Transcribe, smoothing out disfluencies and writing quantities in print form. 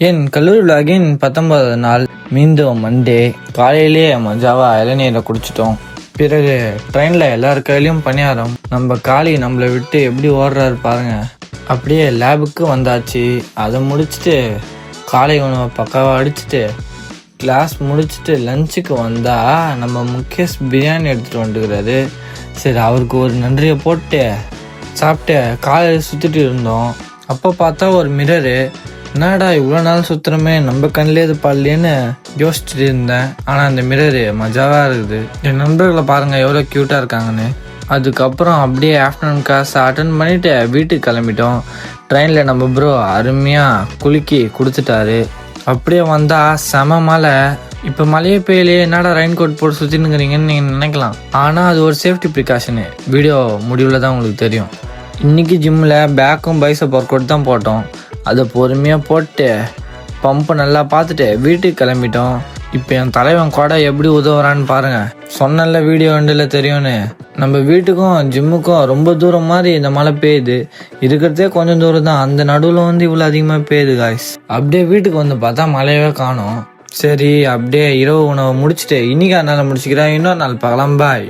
என் கல்லூரி விலாகின் 19வது நாள். மீண்டும் மண்டே. காலையிலேயே மஜாவா இளநீரை குடிச்சிட்டோம். பிறகு ட்ரெயினில் எல்லார் கையிலையும் பணியாரம். நம்ம காளி நம்மளை விட்டு எப்படி ஓடுறாரு பாருங்க. அப்படியே லேபுக்கு வந்தாச்சு. அதை முடிச்சுட்டு காலை உணவை பக்காவாக அடிச்சுட்டு கிளாஸ் முடிச்சுட்டு லஞ்சுக்கு வந்தால் நம்ம முகேஷ் பிரியாணி எடுத்துகிட்டு வந்துக்கிறாரு. சரி, அவருக்கு ஒரு நன்றியை போட்டு சாப்பிட்டு காலையில் சுற்றிட்டு இருந்தோம். அப்போ பார்த்தா ஒரு மிரரு. என்னடா இவ்வளோ நாள் சுற்றுறமே, நம்ம கண்ணிலே இது பாடலேன்னு யோசிச்சுட்டு இருந்தேன். ஆனால் அந்த மிரரு மஜாவாக இருக்குது. என் நண்பர்களை பாருங்கள் எவ்வளோ க்யூட்டாக இருக்காங்கன்னு. அதுக்கப்புறம் அப்படியே ஆஃப்டர்நூன் கிளாஸ் அட்டன் பண்ணிவிட்டு வீட்டுக்கு கிளம்பிட்டோம். ட்ரெயினில் நம்ம ப்ரோ அருமையாக குலுக்கி கொடுத்துட்டாரு. அப்படியே வந்தால் செம மழை. இப்போ மழையே பெய்யலையே, என்னடா ரெயின் கோட் போட்டு சுற்றினுங்கிறீங்கன்னு நீங்கள் நினைக்கலாம். ஆனால் அது ஒரு சேஃப்டி ப்ரிகாஷனு. வீடியோ முடிவில் தான் உங்களுக்கு தெரியும். இன்றைக்கி ஜிம்மில் பேக்கும் பைசப் ஒர்க் அவுட் தான் போட்டோம். அதை பொறுமையாக போட்டு பம்பை நல்லா பார்த்துட்டு வீட்டுக்கு கிளம்பிட்டோம். இப்போ என் தலைவன் கூட எப்படி உதவுறான்னு பாருங்கள். சொன்னல வீடியோ வண்டியில் தெரியும்னு. நம்ம வீட்டுக்கும் ஜிம்முக்கும் ரொம்ப தூரம் மாதிரி இந்த மழை பெய்யுது. இருக்கிறதே கொஞ்சம் தூரம் தான், அந்த நடுவில் இவ்வளோ அதிகமாக பெய்யுது காய்ஸ். அப்படியே வீட்டுக்கு வந்து பார்த்தா மழையவே காணோம். சரி, அப்படியே இரவு உணவை முடிச்சுட்டு இன்னைக்கு அதனால் முடிச்சுக்கிறேன். இன்னொரு நாள் பார்க்கலாம். பாய்.